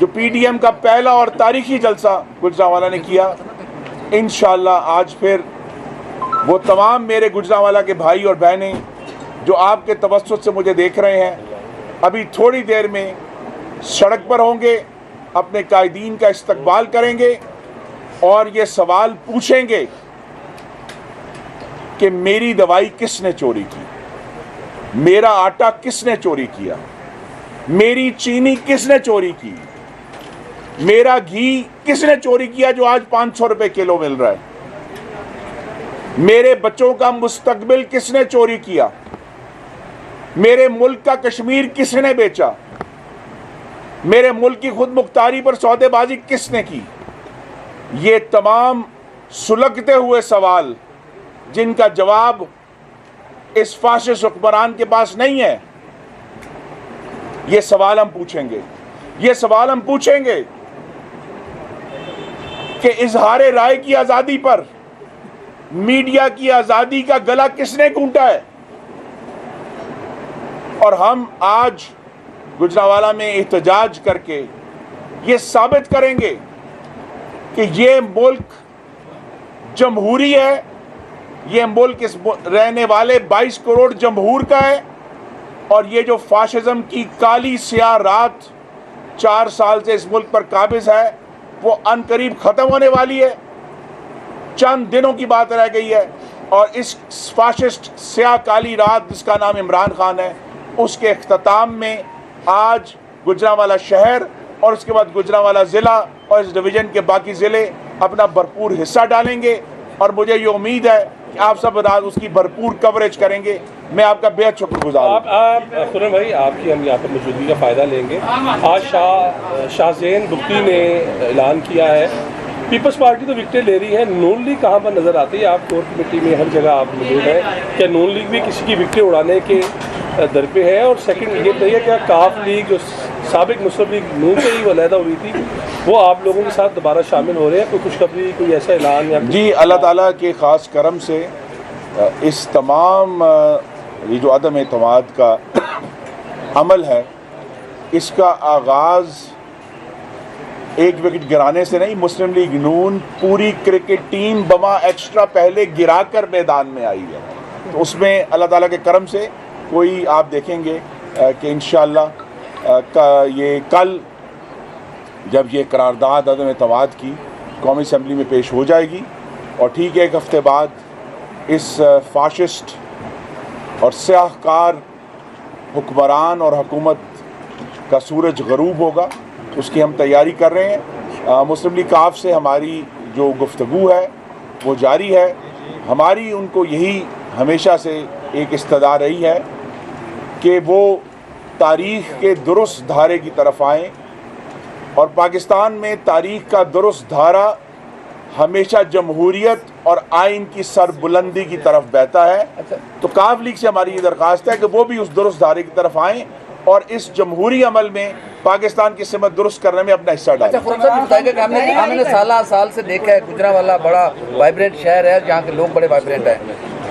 جو PDM کا پہلا اور تاریخی جلسہ گجرانوالہ نے کیا، انشاءاللہ آج پھر وہ تمام میرے گجرانوالہ کے بھائی اور بہنیں جو آپ کے توسط سے مجھے دیکھ رہے ہیں، ابھی تھوڑی دیر میں سڑک پر ہوں گے، اپنے قائدین کا استقبال کریں گے اور یہ سوال پوچھیں گے کہ میری دوائی کس نے چوری کی، میرا آٹا کس نے چوری کیا، میری چینی کس نے چوری کی، میرا گھی کس نے چوری کیا جو آج 500 روپے کلو مل رہا ہے، میرے بچوں کا مستقبل کس نے چوری کیا، میرے ملک کا کشمیر کس نے بیچا، میرے ملک کی خود مختاری پر سودے بازی کس نے کی۔ یہ تمام سلگتے ہوئے سوال جن کا جواب اس فاشسٹ حکمران کے پاس نہیں ہے، یہ سوال ہم پوچھیں گے۔ یہ سوال ہم پوچھیں گے کہ اظہار رائے کی آزادی پر میڈیا کی آزادی کا گلا کس نے گھونٹا ہے، اور ہم آج گجرانوالہ میں احتجاج کر کے یہ ثابت کریں گے کہ یہ ملک جمہوری ہے، یہ ملک اس رہنے والے 22 کروڑ جمہور کا ہے، اور یہ جو فاشزم کی کالی سیاہ رات 4 سال سے اس ملک پر قابض ہے وہ ان قریب ختم ہونے والی ہے، چند دنوں کی بات رہ گئی ہے، اور اس فاشسٹ سیاہ کالی رات جس کا نام عمران خان ہے اس کے اختتام میں آج گجرانوالہ شہر اور اس کے بعد گجرانوالہ ضلع اور اس ڈویژن کے باقی ضلع اپنا بھرپور حصہ ڈالیں گے، اور مجھے یہ امید ہے کہ آپ سب اس کی بھرپور کوریج کریں گے۔ میں آپ کا بہت شکر گزار ہوں۔ آپ خرم بھائی، آپ کی ہم یہاں پر موجودگی کا فائدہ لیں گے۔ آج شاہ زین بگٹی نے اعلان کیا ہے، پیپلز پارٹی تو وکٹیں لے رہی ہے، نون لیگ کہاں پر نظر آتی ہے؟ آپ کور کمیٹی میں ہر جگہ آپ موجود ہیں، کیا نون لیگ بھی کسی کی وکٹیں اڑانے کے در پہ ہے؟ اور سیکنڈ یہ بتائیے کیا کاف لیگ جو سابق مسلم لیگ نون سے ہی علیحدہ ہوئی تھی وہ آپ لوگوں کے ساتھ دوبارہ شامل ہو رہے ہیں؟ کوئی خوشخبری، کوئی ایسا اعلان یا جی، اللہ تعالیٰ کے خاص کرم سے اس تمام یہ جو عدم اعتماد کا عمل ہے اس کا آغاز ایک وکٹ گرانے سے نہیں، مسلم لیگ نون پوری کرکٹ ٹیم بما ایکسٹرا پہلے گرا کر میدان میں آئی ہے، تو اس میں اللہ تعالیٰ کے کرم سے کوئی آپ دیکھیں گے کہ انشاءاللہ یہ کل جب یہ قرارداد عدم اعتماد کی قومی اسمبلی میں پیش ہو جائے گی، اور ٹھیک ایک ہفتے بعد اس فاشسٹ اور سیاہ کار حکمران اور حکومت کا سورج غروب ہوگا، اس کی ہم تیاری کر رہے ہیں۔ مسلم لیگ کاف سے ہماری جو گفتگو ہے وہ جاری ہے، ہماری ان کو یہی ہمیشہ سے ایک استدعا رہی ہے کہ وہ تاریخ کے درست دھارے کی طرف آئیں، اور پاکستان میں تاریخ کا درست دھارا ہمیشہ جمہوریت اور آئین کی سر بلندی کی طرف بہتا ہے، تو کاف لیگ سے ہماری یہ درخواست ہے کہ وہ بھی اس درست دھارے کی طرف آئیں اور اس جمہوری عمل میں پاکستان کی سمت درست کرنے میں اپنا حصہ ڈالیں۔ ہم نے سال سے دیکھا ہے گجرانوالہ بڑا وائبرنٹ شہر ہے جہاں کے لوگ بڑے وائبرنٹ ہیں،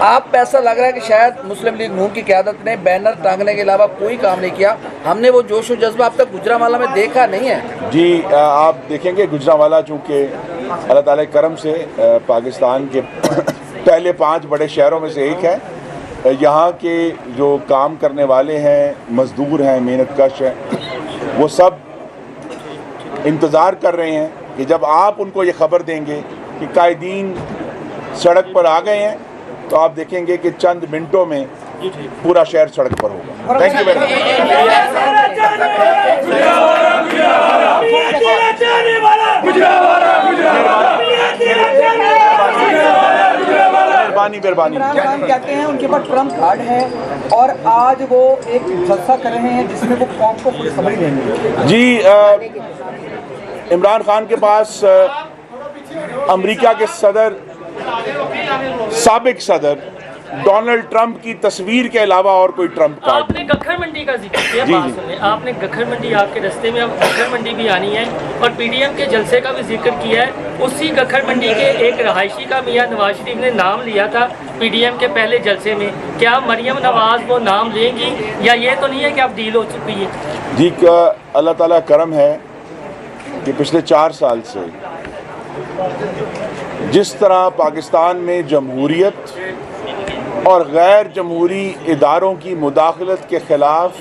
آپ پہ ایسا لگ رہا ہے کہ شاید مسلم لیگ نون کی قیادت نے بینر ٹانگنے کے علاوہ کوئی کام نہیں کیا، ہم نے وہ جوش و جذبہ اب تک گجرانوالہ میں دیکھا نہیں ہے؟ جی، آپ دیکھیں گے گجرانوالہ چونکہ اللہ تعالیٰ کے کرم سے پاکستان کے پہلے 5 بڑے شہروں میں سے ایک ہے، یہاں کے جو کام کرنے والے ہیں، مزدور ہیں، محنت کش ہیں، وہ سب انتظار کر رہے ہیں کہ جب آپ ان کو یہ خبر دیں گے کہ قائدین سڑک پر آ گئے ہیں تو آپ دیکھیں گے کہ چند منٹوں میں پورا شہر سڑک پر ہوگا۔ تھینک یو ویری مہربانی۔ عمران کہتے ہیں ان کے پاس ٹرمپ کارڈ ہے اور آج وہ ایک جلسہ کر رہے ہیں جس میں وہ قوم کو خوشخبری دیں گے۔ جی، عمران خان کے پاس امریکہ کے سابق صدر ڈونلڈ ٹرمپ کی تصویر کے علاوہ اور کوئی ٹرمپ کارڈ۔ آپ نے گکھر منڈی کا ذکر کیا بات میں، آپ نے گکھر منڈی آپ کے رستے میں اب گکھر منڈی بھی آنی ہے، اور پی ڈی ایم کے جلسے کا بھی ذکر کیا ہے۔ اسی گکھر منڈی کے ایک رہائشی کا میاں نواز شریف نے نام لیا تھا پی ڈی ایم کے پہلے جلسے میں، کیا مریم نواز وہ نام لیں گی، یا یہ تو نہیں ہے کہ اب ڈیل ہو چکی ہے؟ جی، اللہ تعالیٰ کرم ہے کہ پچھلے 4 سال سے جس طرح پاکستان میں جمہوریت اور غیر جمہوری اداروں کی مداخلت کے خلاف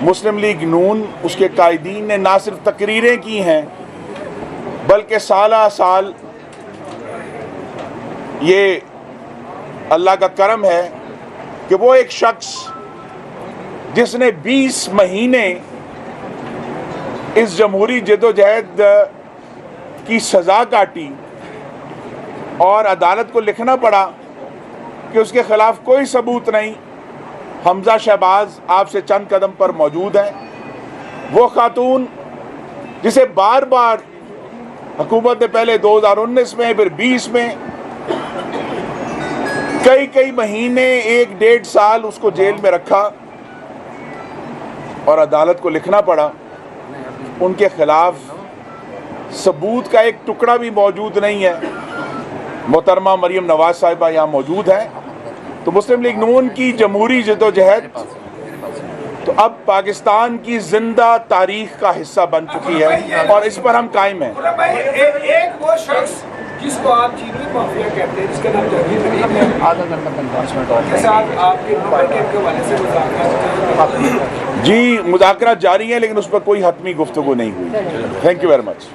مسلم لیگ نون اس کے قائدین نے نہ صرف تقریریں کی ہیں بلکہ سالہ سال یہ اللہ کا کرم ہے کہ وہ ایک شخص جس نے 20 مہینے اس جمہوری جدوجہد کی سزا کاٹی اور عدالت کو لکھنا پڑا کہ اس کے خلاف کوئی ثبوت نہیں، حمزہ شہباز آپ سے چند قدم پر موجود ہیں، وہ خاتون جسے بار بار حکومت نے پہلے 2019 میں پھر 20 میں کئی مہینے 1-1.5 سال اس کو جیل میں رکھا اور عدالت کو لکھنا پڑا، ان کے خلاف ثبوت کا ایک ٹکڑا بھی موجود نہیں ہے۔ محترمہ مریم نواز صاحبہ یہاں موجود ہیں، تو مسلم لیگ نون کی جمہوری جدوجہد تو اب پاکستان کی زندہ تاریخ کا حصہ بن چکی ہے اور اس پر ہم قائم ہیں۔ ایک وہ شخص جس کو آپ چینی مافیا کہتے ہیں، جس کا نام جہانگیر ترین ہے، کے ساتھ آپ کے نمبر کے حوالے سے مذاکرات جی مذاکرات جاری ہیں لیکن اس پر کوئی حتمی گفتگو نہیں ہوئی۔ Thank you very much.